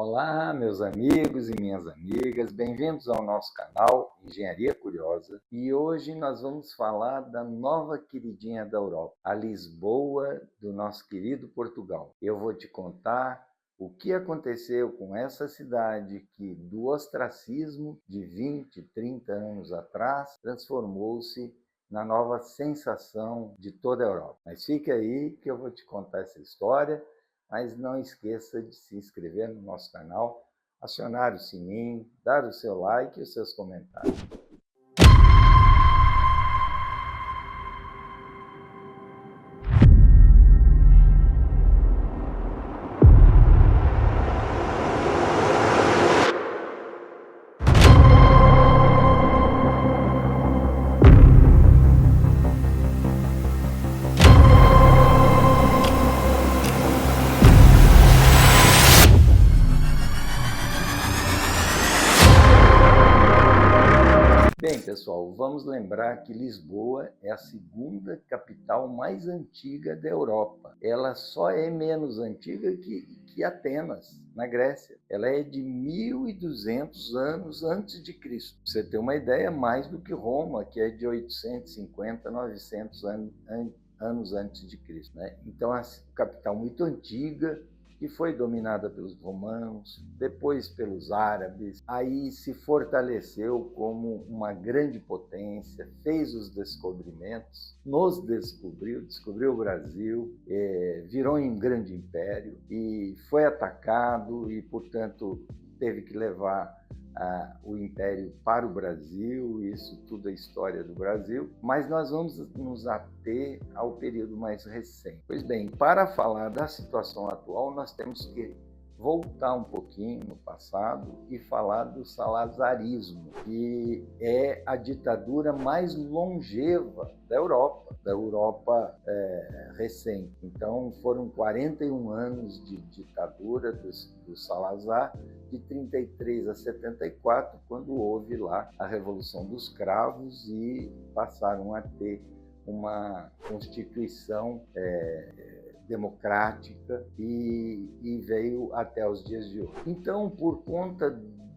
Olá, meus amigos e minhas amigas, bem-vindos ao nosso canal Engenharia Curiosa. E hoje nós vamos falar da nova queridinha da Europa, a Lisboa do nosso querido Portugal. Eu vou te contar o que aconteceu com essa cidade que, do ostracismo de 20, 30 anos atrás, transformou-se na nova sensação de toda a Europa. Mas fique aí que eu vou te contar essa história. Mas não esqueça de se inscrever no nosso canal, acionar o sininho, dar o seu like e os seus comentários. Bem, pessoal, vamos lembrar que Lisboa é a segunda capital mais antiga da Europa. Ela só é menos antiga que Atenas, na Grécia. Ela é de 1.200 anos antes de Cristo. Pra você ter uma ideia, mais do que Roma, que é de 850, 900 anos antes de Cristo, né? Então, é uma capital muito antiga, que foi dominada pelos romanos, depois pelos árabes, aí se fortaleceu como uma grande potência, fez os descobrimentos, descobriu o Brasil, virou um grande império e foi atacado e, portanto, teve que levar o império para o Brasil, isso tudo é história do Brasil, mas nós vamos nos ater ao período mais recente. Pois bem, para falar da situação atual, nós temos que voltar um pouquinho no passado e falar do salazarismo, que é a ditadura mais longeva da Europa recente. Então, foram 41 anos de ditadura do Salazar, de 33 a 74, quando houve lá a Revolução dos Cravos e passaram a ter uma Constituição democrática e veio até os dias de hoje. Então, por conta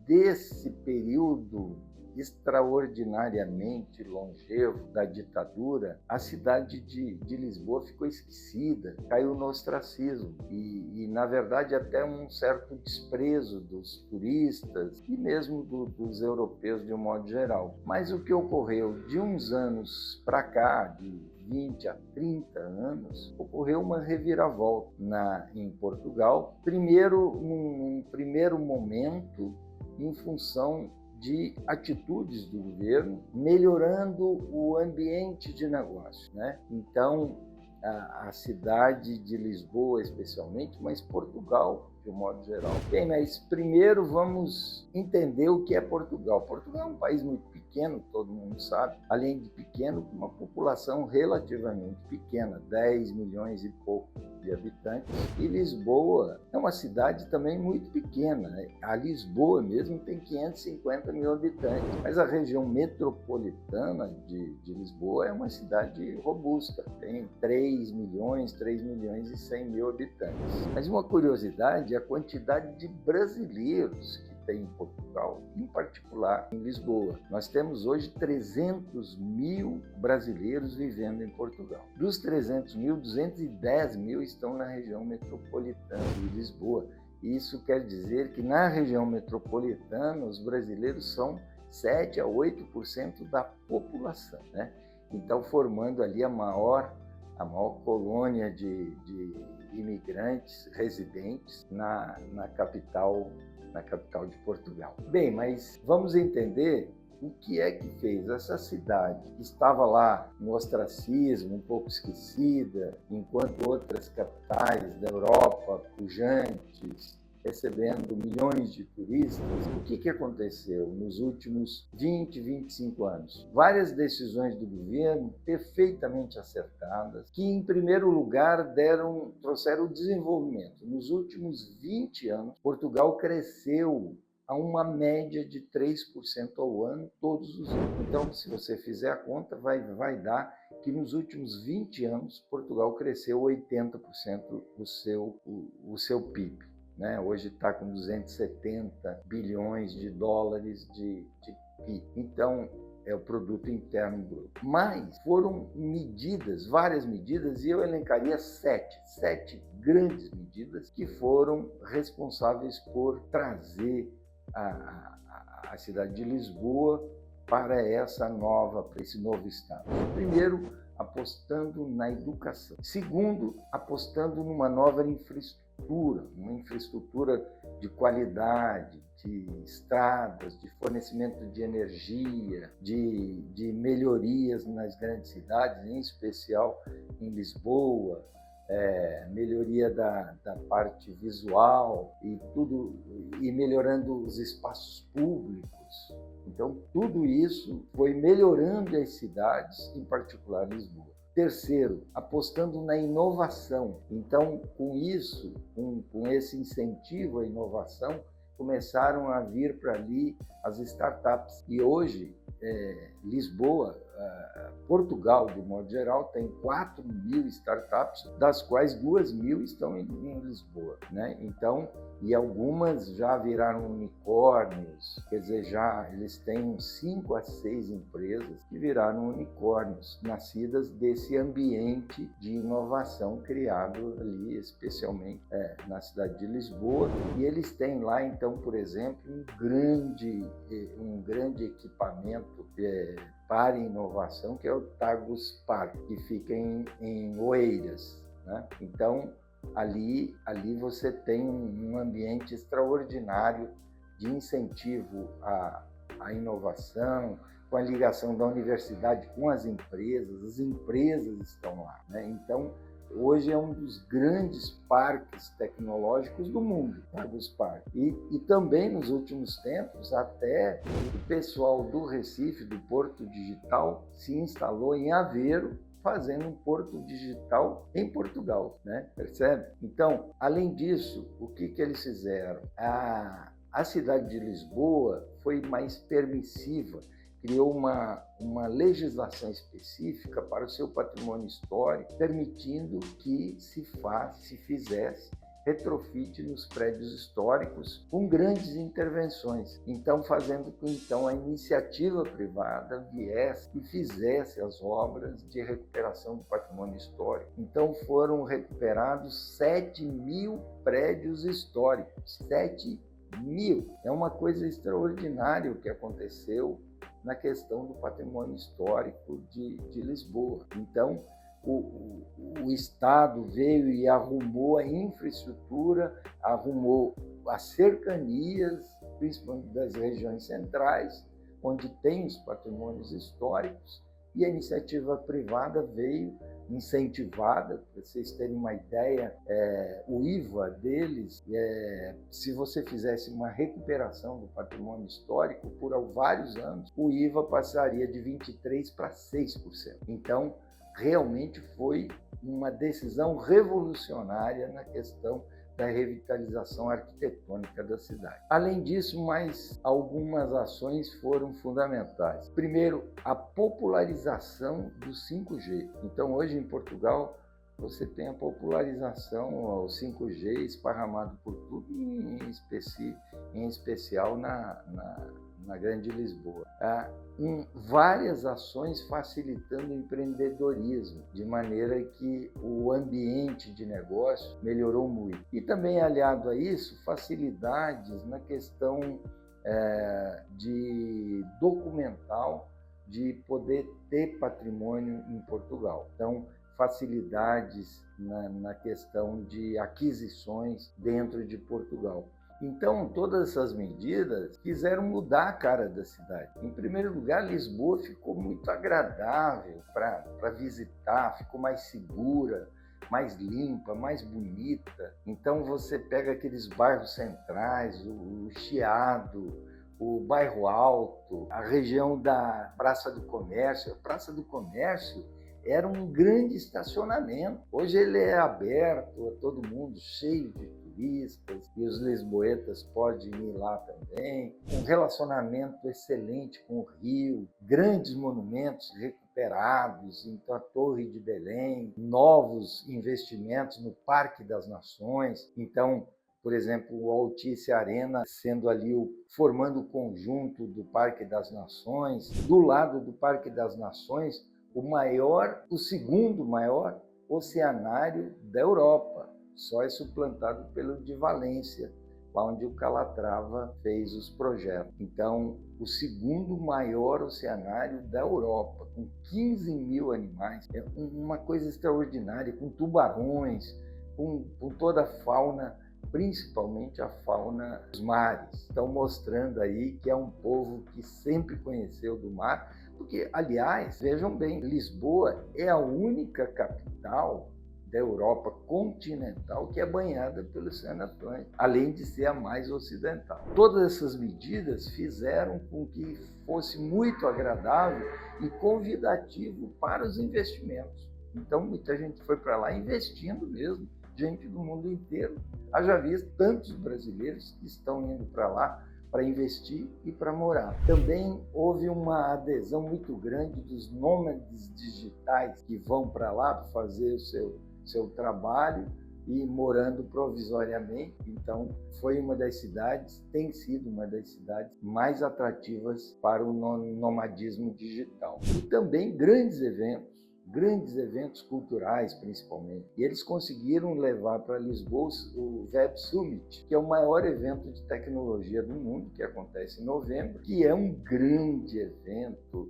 desse período extraordinariamente longevo da ditadura, a cidade de Lisboa ficou esquecida, caiu no ostracismo e na verdade, até um certo desprezo dos turistas e mesmo dos europeus de um modo geral. Mas o que ocorreu de uns anos para cá, de 20 a 30 anos, ocorreu uma reviravolta em Portugal, num primeiro momento, em função de atitudes do governo, melhorando o ambiente de negócio, né? Então, a cidade de Lisboa especialmente, mas Portugal de um modo geral. Bem, mas primeiro vamos entender o que é Portugal. Portugal é um país muito pequeno, todo mundo sabe, além de pequeno, com uma população relativamente pequena, 10 milhões e pouco de habitantes, e Lisboa é uma cidade também muito pequena, né? A Lisboa mesmo tem 550 mil habitantes, mas a região metropolitana de Lisboa é uma cidade robusta, tem 3 milhões e 100 mil habitantes. Mas uma curiosidade é a quantidade de brasileiros que tem em Portugal, em particular em Lisboa. Nós temos hoje 300 mil brasileiros vivendo em Portugal. Dos 300 mil, 210 mil estão na região metropolitana de Lisboa. Isso quer dizer que na região metropolitana os brasileiros são 7 a 8% da população, né? Então, formando ali a maior colônia de imigrantes residentes na capital de Portugal. Bem, mas vamos entender o que é que fez essa cidade, que estava lá no ostracismo, um pouco esquecida, enquanto outras capitais da Europa, pujantes, recebendo milhões de turistas. O que aconteceu nos últimos 20, 25 anos? Várias decisões do governo perfeitamente acertadas, que em primeiro lugar trouxeram o desenvolvimento. Nos últimos 20 anos, Portugal cresceu a uma média de 3% ao ano todos os anos. Então, se você fizer a conta, vai dar que nos últimos 20 anos Portugal cresceu 80% o seu PIB. né? Hoje está com 270 bilhões de dólares de PIB. Então, é o produto interno bruto. Mas foram medidas, várias medidas, e eu elencaria sete grandes medidas que foram responsáveis por trazer a cidade de Lisboa para esse novo estado. Primeiro, apostando na educação. Segundo, apostando numa nova infraestrutura, uma infraestrutura de qualidade, de estradas, de fornecimento de energia, de melhorias nas grandes cidades, em especial em Lisboa, melhoria da parte visual e tudo, e melhorando os espaços públicos. Então, tudo isso foi melhorando as cidades, em particular Lisboa. Terceiro, apostando na inovação. Então, com isso, com esse incentivo à inovação, começaram a vir para ali as startups. E hoje, Lisboa, Portugal, de modo geral, tem 4.000 startups, das quais 2.000 estão em Lisboa, né? Então, e algumas já viraram unicórnios, quer dizer, já eles têm 5 a 6 empresas que viraram unicórnios, nascidas desse ambiente de inovação criado ali, especialmente na cidade de Lisboa. E eles têm lá, então, por exemplo, um grande equipamento para inovação, que é o Tagus Park, que fica em Oeiras, né? Então, ali você tem um ambiente extraordinário de incentivo à inovação, com a ligação da universidade com as empresas estão lá, né? Então, hoje é um dos grandes parques tecnológicos do mundo, Tagus Park. E também, nos últimos tempos, até o pessoal do Recife, do Porto Digital, se instalou em Aveiro, fazendo um porto digital em Portugal, né? Percebe? Então, além disso, o que eles fizeram? A cidade de Lisboa foi mais permissiva, criou uma legislação específica para o seu patrimônio histórico, permitindo que se fizesse retrofit nos prédios históricos com grandes intervenções. Então, fazendo com que a iniciativa privada viesse e fizesse as obras de recuperação do patrimônio histórico. Então, foram recuperados 7.000 prédios históricos. 7.000! É uma coisa extraordinária o que aconteceu na questão do patrimônio histórico de Lisboa. Então, o Estado veio e arrumou a infraestrutura, arrumou as cercanias, principalmente das regiões centrais, onde tem os patrimônios históricos, e a iniciativa privada veio incentivada. Para vocês terem uma ideia, o IVA deles, se você fizesse uma recuperação do patrimônio histórico por vários anos, o IVA passaria de 23% para 6%. Então, realmente foi uma decisão revolucionária na questão da revitalização arquitetônica da cidade. Além disso, mais algumas ações foram fundamentais. Primeiro, a popularização do 5G. Então, hoje em Portugal, você tem a popularização ao 5G esparramado por tudo, em especial na Grande Lisboa. Várias ações facilitando o empreendedorismo, de maneira que o ambiente de negócio melhorou muito. E também, aliado a isso, facilidades na questão de documental, de poder ter patrimônio em Portugal. Então, facilidades na questão de aquisições dentro de Portugal. Então, todas essas medidas quiseram mudar a cara da cidade. Em primeiro lugar, Lisboa ficou muito agradável para visitar, ficou mais segura, mais limpa, mais bonita. Então, você pega aqueles bairros centrais, o Chiado, o Bairro Alto, a região da Praça do Comércio. A Praça do Comércio era um grande estacionamento. Hoje ele é aberto a todo mundo, cheio de turistas, e os lisboetas podem ir lá também. Um relacionamento excelente com o Rio, grandes monumentos recuperados, então a Torre de Belém, novos investimentos no Parque das Nações. Então, por exemplo, o Altice Arena sendo ali formando o conjunto do Parque das Nações. Do lado do Parque das Nações, o segundo maior oceanário da Europa, só é suplantado pelo de Valência, lá onde o Calatrava fez os projetos. Então, o segundo maior oceanário da Europa, com 15 mil animais, é uma coisa extraordinária, com tubarões, com toda a fauna, principalmente a fauna dos mares. Estão mostrando aí que é um povo que sempre conheceu do mar, porque, aliás, vejam bem, Lisboa é a única capital da Europa continental que é banhada pelo Oceano Atlântico, além de ser a mais ocidental. Todas essas medidas fizeram com que fosse muito agradável e convidativo para os investimentos. Então, muita gente foi para lá investindo mesmo, gente do mundo inteiro. Haja visto tantos brasileiros que estão indo para lá para investir e para morar. Também houve uma adesão muito grande dos nômades digitais que vão para lá para fazer o seu trabalho e morando provisoriamente. Então, tem sido uma das cidades mais atrativas para o nomadismo digital. E também grandes eventos culturais, principalmente. E eles conseguiram levar para Lisboa o Web Summit, que é o maior evento de tecnologia do mundo, que acontece em novembro, que é um grande evento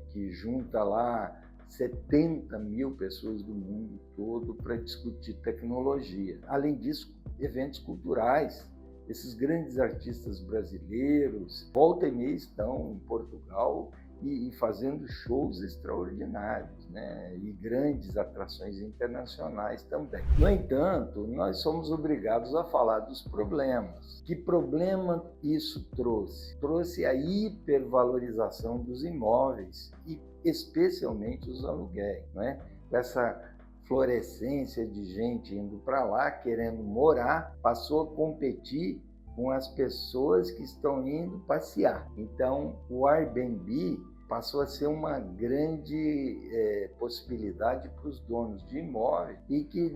que junta lá 70 mil pessoas do mundo todo para discutir tecnologia. Além disso, eventos culturais. Esses grandes artistas brasileiros, volta e meia, estão em Portugal e fazendo shows extraordinários, né? E grandes atrações internacionais também. No entanto, nós somos obrigados a falar dos problemas. Que problema isso trouxe? Trouxe a hipervalorização dos imóveis e especialmente os aluguéis, né? Essa florescência de gente indo para lá querendo morar passou a competir com as pessoas que estão indo passear. Então, o Airbnb passou a ser uma grande possibilidade para os donos de imóveis e que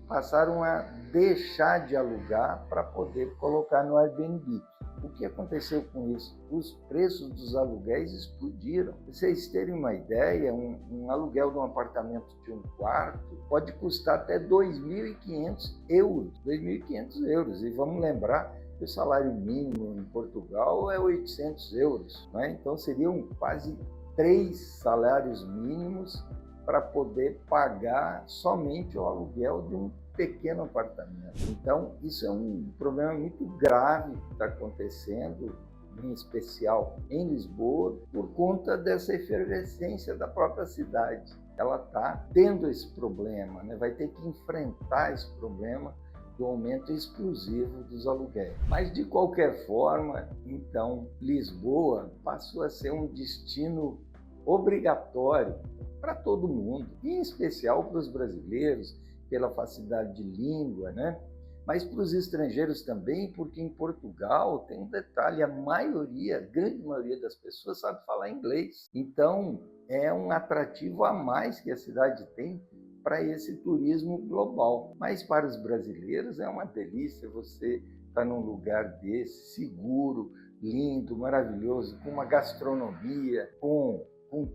passaram a deixar de alugar para poder colocar no Airbnb. O que aconteceu com isso? Os preços dos aluguéis explodiram. Para vocês terem uma ideia, um aluguel de um apartamento de um quarto pode custar até 2.500 euros. 2.500 euros. E vamos lembrar que o salário mínimo em Portugal é 800 euros. Né? Então seriam quase 3 salários mínimos para poder pagar somente o aluguel de um pequeno apartamento. Então, isso é um problema muito grave que está acontecendo, em especial em Lisboa, por conta dessa efervescência da própria cidade. Ela está tendo esse problema, né? Vai ter que enfrentar esse problema do aumento explosivo dos aluguéis. Mas, de qualquer forma, então, Lisboa passou a ser um destino obrigatório para todo mundo, em especial para os brasileiros, pela facilidade de língua, né? Mas para os estrangeiros também, porque em Portugal tem um detalhe, a grande maioria das pessoas sabe falar inglês. Então, é um atrativo a mais que a cidade tem para esse turismo global. Mas para os brasileiros é uma delícia você estar num lugar desse, seguro, lindo, maravilhoso, com uma gastronomia, com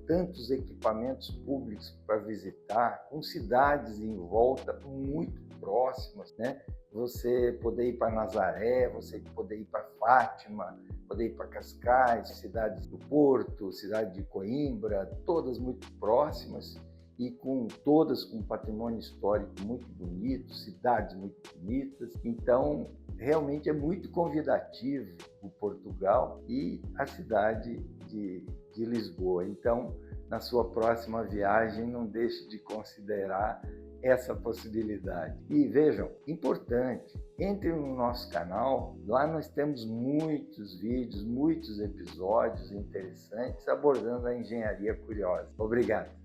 tantos equipamentos públicos para visitar, com cidades em volta muito próximas, né? Você poder ir para Nazaré, você poder ir para Fátima, poder ir para Cascais, cidades do Porto, cidade de Coimbra, todas muito próximas e todas com patrimônio histórico muito bonito, cidades muito bonitas. Então, realmente é muito convidativo o Portugal e a cidade de Lisboa. Então, na sua próxima viagem, não deixe de considerar essa possibilidade. E vejam, importante, entre no nosso canal, lá nós temos muitos vídeos, muitos episódios interessantes abordando a engenharia curiosa. Obrigado.